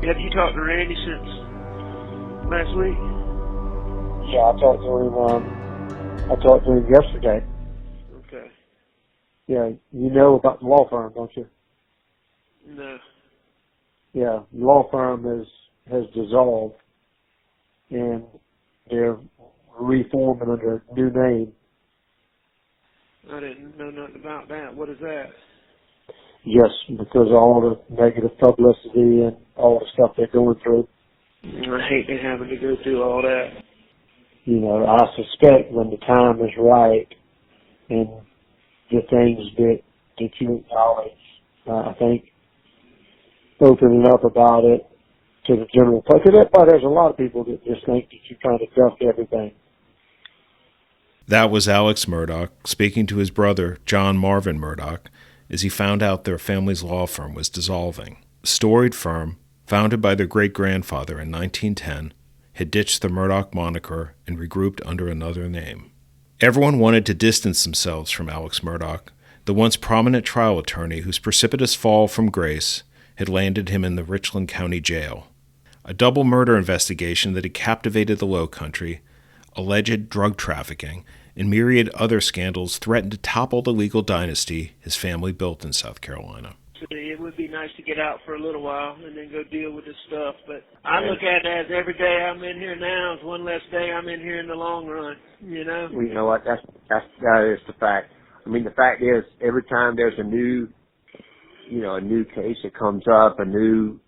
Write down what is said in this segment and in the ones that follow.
Have you talked to Randy since last week? Yeah, I talked to him yesterday. Okay. Yeah, you know about the law firm, don't you? No. Yeah, the law firm has dissolved, and they're reforming under a new name. I didn't know nothing about that. What is that? Yes, because of all the negative publicity and all the stuff they're going through. I hate having to go through all that. You know, I suspect when the time is right and the things that you acknowledge, I think opening up about it to the general public. Because there's a lot of people that just think that you're trying to duck everything. That was Alex Murdaugh speaking to his brother, John Marvin Murdaugh, as he found out their family's law firm was dissolving. A storied firm, founded by their great-grandfather in 1910, had ditched the Murdaugh moniker and regrouped under another name. Everyone wanted to distance themselves from Alex Murdaugh, the once prominent trial attorney whose precipitous fall from grace had landed him in the Richland County Jail. A double murder investigation that had captivated the Low Country, alleged drug trafficking, and myriad other scandals threatened to topple the legal dynasty his family built in South Carolina. It would be nice to get out for a little while and then go deal with this stuff, but I look at it as every day I'm in here now is one less day I'm in here in the long run, you know? Well, you know what, that is the fact. I mean, the fact is, every time there's a new case that comes up, a new,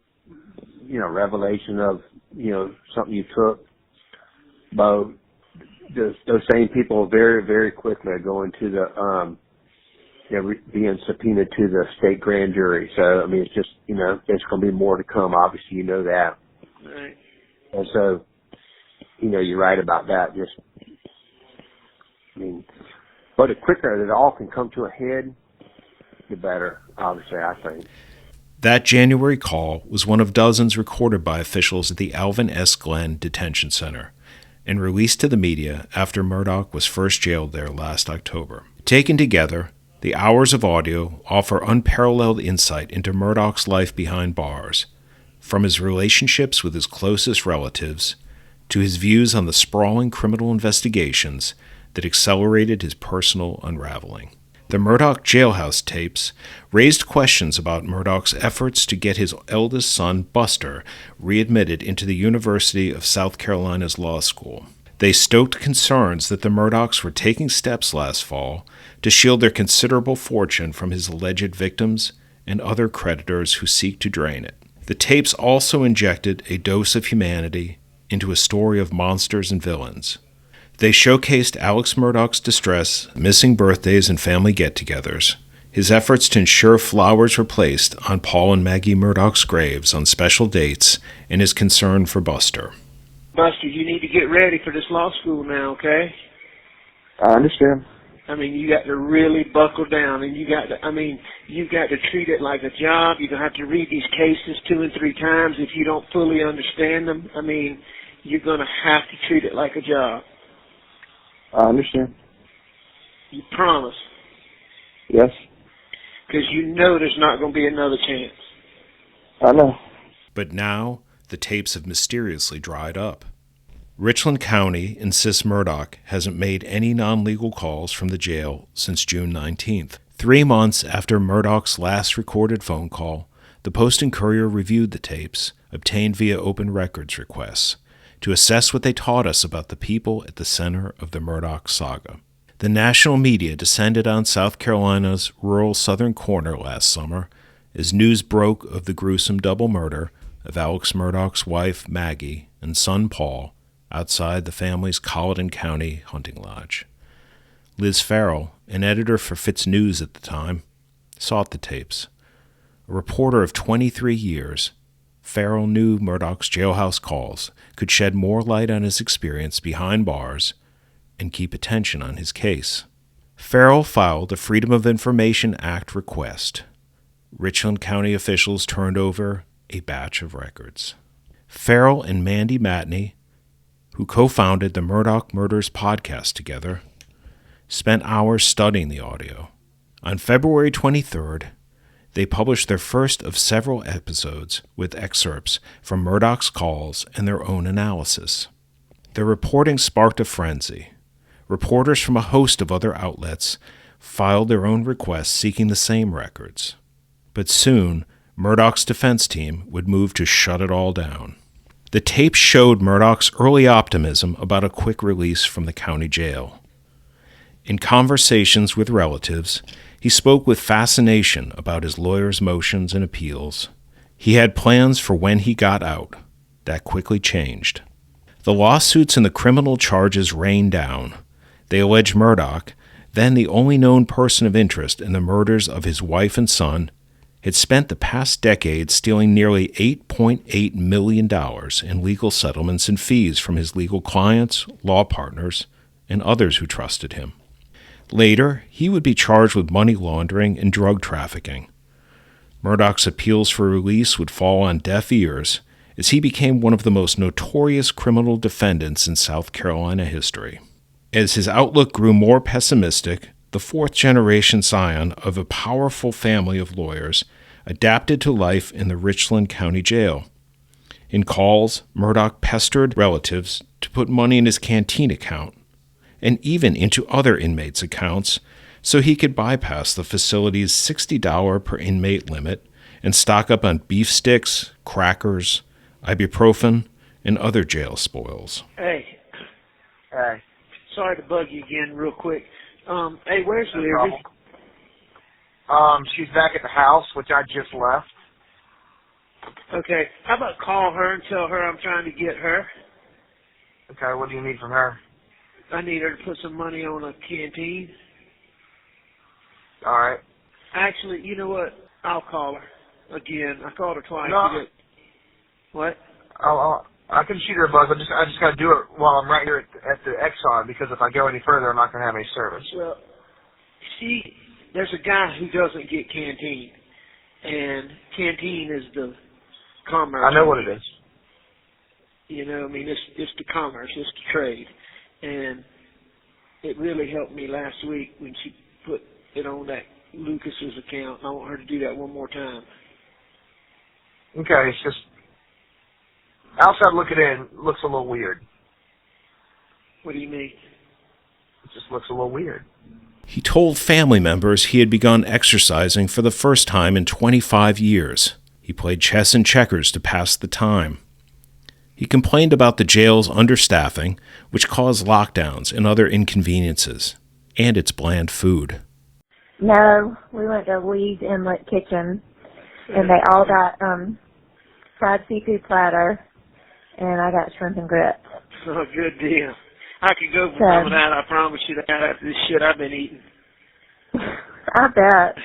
revelation of, something you took, but those same people very, very quickly are going to the, being subpoenaed to the state grand jury. So, I mean, it's just, there's going to be more to come. Obviously, you know that. Right. And so, you're right about that. But the quicker that it all can come to a head, the better, obviously, I think. That January call was one of dozens recorded by officials at the Alvin S. Glenn Detention Center and released to the media after Murdaugh was first jailed there last October. Taken together, the hours of audio offer unparalleled insight into Murdaugh's life behind bars, from his relationships with his closest relatives to his views on the sprawling criminal investigations that accelerated his personal unraveling. The Murdaugh Jailhouse tapes raised questions about Murdaugh's efforts to get his eldest son, Buster, readmitted into the University of South Carolina's law school. They stoked concerns that the Murdaughs were taking steps last fall to shield their considerable fortune from his alleged victims and other creditors who seek to drain it. The tapes also injected a dose of humanity into a story of monsters and villains. They showcased Alex Murdaugh's distress, missing birthdays and family get-togethers, his efforts to ensure flowers were placed on Paul and Maggie Murdaugh's graves on special dates, and his concern for Buster. Buster, you need to get ready for this law school now, okay? I understand. I mean, you got to really buckle down, and you got to treat it like a job. You're going to have to read these cases 2 and 3 times if you don't fully understand them. I mean, you're going to have to treat it like a job. I understand. You promise? Yes. Because you know there's not going to be another chance. I know. But now, the tapes have mysteriously dried up. Richland County insists Murdaugh hasn't made any non-legal calls from the jail since June 19th. 3 months after Murdaugh's last recorded phone call, the Post and Courier reviewed the tapes, obtained via open records requests, to assess what they taught us about the people at the center of the Murdaugh saga. The national media descended on South Carolina's rural southern corner last summer as news broke of the gruesome double murder of Alex Murdaugh's wife, Maggie, and son, Paul, outside the family's Colleton County hunting lodge. Liz Farrell, an editor for Fitz News at the time, sought the tapes. A reporter of 23 years, Farrell knew Murdaugh's jailhouse calls could shed more light on his experience behind bars and keep attention on his case. Farrell filed a Freedom of Information Act request. Richland County officials turned over a batch of records. Farrell and Mandy Matney, who co-founded the Murdaugh Murders podcast together, spent hours studying the audio. On February 23rd, they published their first of several episodes with excerpts from Murdaugh's calls and their own analysis. Their reporting sparked a frenzy. Reporters from a host of other outlets filed their own requests seeking the same records. But soon, Murdaugh's defense team would move to shut it all down. The tape showed Murdaugh's early optimism about a quick release from the county jail. In conversations with relatives, he spoke with fascination about his lawyer's motions and appeals. He had plans for when he got out. That quickly changed. The lawsuits and the criminal charges rained down. They alleged Murdaugh, then the only known person of interest in the murders of his wife and son, had spent the past decade stealing nearly $8.8 million in legal settlements and fees from his legal clients, law partners, and others who trusted him. Later, he would be charged with money laundering and drug trafficking. Murdaugh's appeals for release would fall on deaf ears as he became one of the most notorious criminal defendants in South Carolina history. As his outlook grew more pessimistic, the fourth-generation scion of a powerful family of lawyers adapted to life in the Richland County Jail. In calls, Murdaugh pestered relatives to put money in his canteen account, and even into other inmates' accounts, so he could bypass the facility's $60 per inmate limit and stock up on beef sticks, crackers, ibuprofen, and other jail spoils. Hey. Hey. Sorry to bug you again real quick. Hey, where's Leary? She's back at the house, which I just left. Okay. How about call her and tell her I'm trying to get her? Okay, what do you need from her? I need her to put some money on a canteen. All right. Actually, you know what? I'll call her again. I called her twice. No. What? I can shoot her a buzz. I just got to do it while I'm right here at the Exxon, because if I go any further, I'm not going to have any service. Well, there's a guy who doesn't get canteen, and canteen is the commerce. I know what it is. You know, I mean, it's the commerce, it's the trade, and it really helped me last week when she put it on that Lucas's account. I want her to do that one more time. Okay, it's just outside looking in looks a little weird. What do you mean? It just looks a little weird. He told family members he had begun exercising for the first time in 25 years. He played chess and checkers to pass the time. He complained about the jail's understaffing, which caused lockdowns and other inconveniences, and its bland food. No, we went to Lee's Inlet Kitchen, and they all got fried seafood platter, and I got shrimp and grits. Oh, good deal. I could go for some of that, I promise you that, after this shit I've been eating. I bet.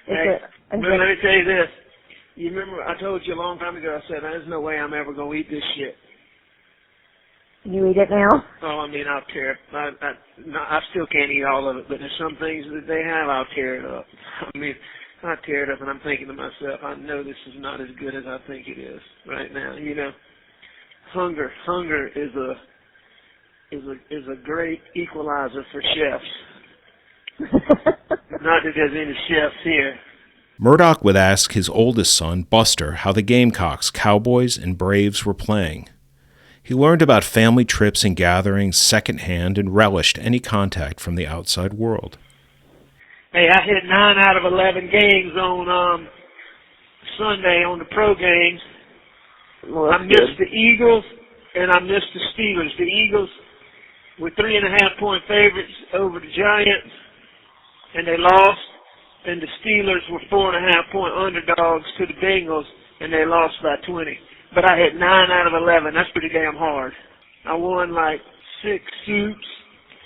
Hey, let me tell you this. You remember I told you a long time ago, I said, there's no way I'm ever going to eat this shit. You eat it now? Oh, I mean, I'll tear it. I still can't eat all of it, but there's some things that they have, I'll tear it up. I mean, I tear it up, and I'm thinking to myself, I know this is not as good as I think it is right now. You know, hunger is a great equalizer for chefs. Not that there's any chefs here. Murdaugh would ask his oldest son, Buster, how the Gamecocks, Cowboys, and Braves were playing. He learned about family trips and gatherings secondhand and relished any contact from the outside world. Hey, I hit 9 out of 11 games on Sunday on the pro games. Well, I missed the Eagles and I missed the Steelers. The Eagles were 3.5-point favorites over the Giants, and they lost. And the Steelers were 4.5-point underdogs to the Bengals, and they lost by 20. But I hit 9 out of 11. That's pretty damn hard. I won like 6 soups,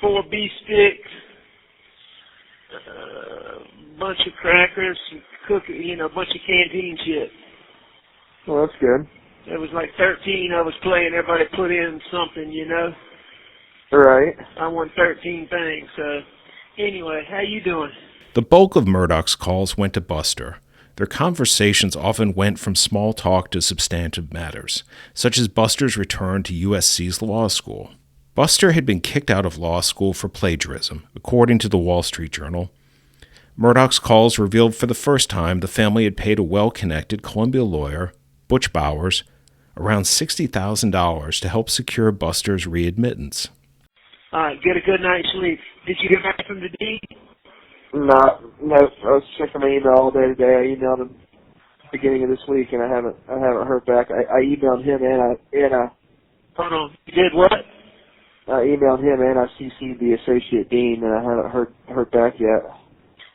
4 beef sticks, a bunch of crackers, cookies, a bunch of canteen shit. Well, that's good. There was like 13 of us playing. Everybody put in something, Right. I won 13 things. So anyway, how you doing? The bulk of Murdaugh's calls went to Buster. Their conversations often went from small talk to substantive matters, such as Buster's return to USC's law school. Buster had been kicked out of law school for plagiarism, according to the Wall Street Journal. Murdaugh's calls revealed for the first time the family had paid a well-connected Columbia lawyer, Butch Bowers, around $60,000 to help secure Buster's readmittance. All right, get a good night's sleep. Did you get back from the D? No, I was checking my email all day today. I emailed him beginning of this week, and I haven't heard back. I emailed him and Hold on. You did what? I emailed him and I CC'd the associate dean, and I haven't heard back yet.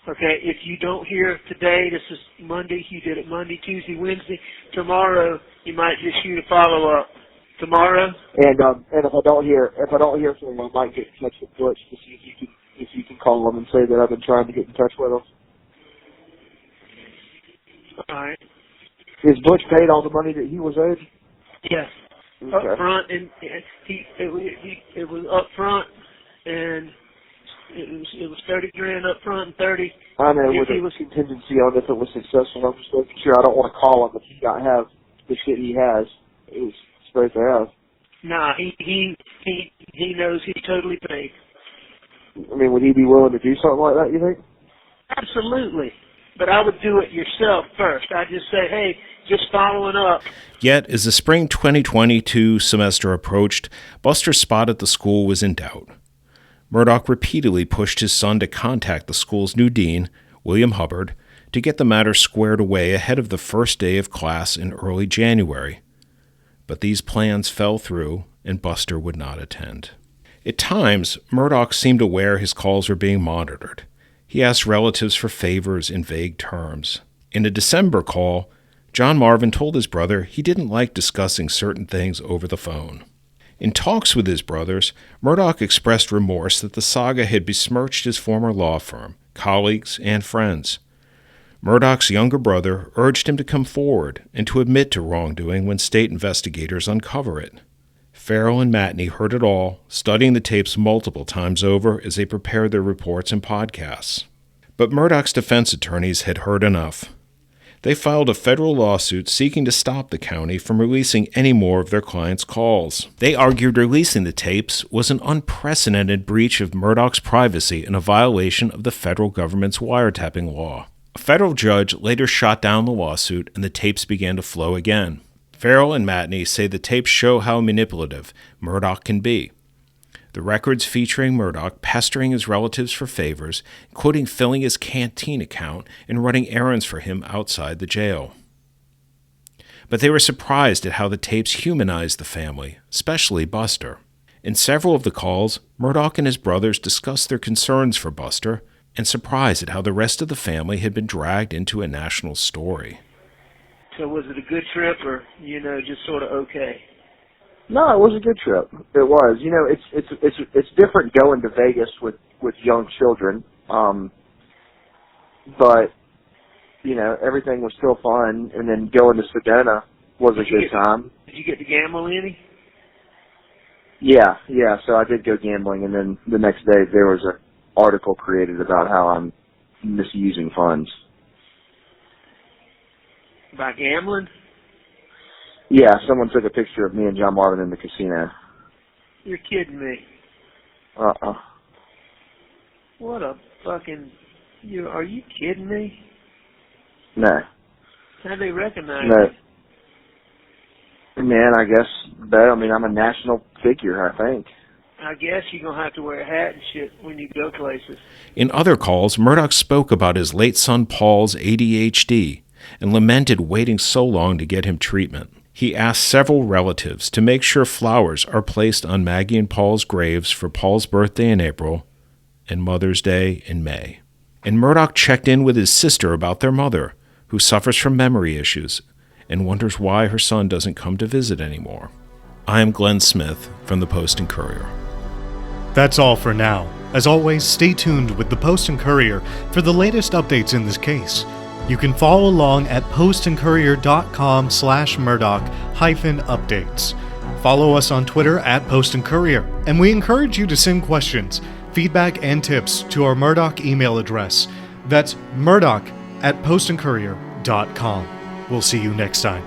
Okay, if you don't hear today, this is Monday. You did it Monday, Tuesday, Wednesday. Tomorrow, you might just shoot a follow-up. Tomorrow. And if I don't hear from him, I might get in touch with Butch to see if you can call him and say that I've been trying to get in touch with him. All right. Is Butch paid all the money that he was owed? Yes. Okay. Up front, and it was up front, and it was $30,000 up front and 30. I know with a contingency on if it was successful. I'm just making sure I don't want to call him if he got have the shit he has. It was supposed to have. Nah, he knows he's totally paid. I mean, would he be willing to do something like that, you think? Absolutely. But I would do it yourself first. I'd just say, hey, just following up. Yet, as the spring 2022 semester approached, Buster spotted the school was in doubt. Murdaugh repeatedly pushed his son to contact the school's new dean, William Hubbard, to get the matter squared away ahead of the first day of class in early January. But these plans fell through, and Buster would not attend. At times, Murdaugh seemed aware his calls were being monitored. He asked relatives for favors in vague terms. In a December call, John Marvin told his brother he didn't like discussing certain things over the phone. In talks with his brothers, Murdaugh expressed remorse that the saga had besmirched his former law firm, colleagues, and friends. Murdaugh's younger brother urged him to come forward and to admit to wrongdoing when state investigators uncover it. Farrell and Matney heard it all, studying the tapes multiple times over as they prepared their reports and podcasts. But Murdaugh's defense attorneys had heard enough. They filed a federal lawsuit seeking to stop the county from releasing any more of their clients' calls. They argued releasing the tapes was an unprecedented breach of Murdaugh's privacy and a violation of the federal government's wiretapping law. A federal judge later shot down the lawsuit, and the tapes began to flow again. Farrell and Matney say the tapes show how manipulative Murdaugh can be. The records featuring Murdaugh pestering his relatives for favors, including filling his canteen account and running errands for him outside the jail. But they were surprised at how the tapes humanized the family, especially Buster. In several of the calls, Murdaugh and his brothers discussed their concerns for Buster and surprised at how the rest of the family had been dragged into a national story. So was it a good trip or, just sort of okay? No, it was a good trip. It was. It's different going to Vegas with young children. But everything was still fun, and then going to Sedona was a good time. Did you get to gamble any? Yeah, so I did go gambling, and then the next day there was an article created about how I'm misusing funds. By gambling? Yeah, someone took a picture of me and John Marvin in the casino. You're kidding me. What a fucking... Are you kidding me? No. How'd they recognize you? Man, I guess, I'm a national figure, I think. I guess you're going to have to wear a hat and shit when you go places. In other calls, Murdaugh spoke about his late son Paul's ADHD and lamented waiting so long to get him treatment. He asked several relatives to make sure flowers are placed on Maggie and Paul's graves for Paul's birthday in April and Mother's Day in May. And Murdaugh checked in with his sister about their mother, who suffers from memory issues and wonders why her son doesn't come to visit anymore. I am Glenn Smith from the Post and Courier. That's all for now. As always, stay tuned with the Post and Courier for the latest updates in this case. You can follow along at postandcourier.com/Murdaugh-updates. Follow us on Twitter at Post and Courier, and we encourage you to send questions, feedback, and tips to our Murdaugh email address. That's murdaugh@postandcourier.com. We'll see you next time.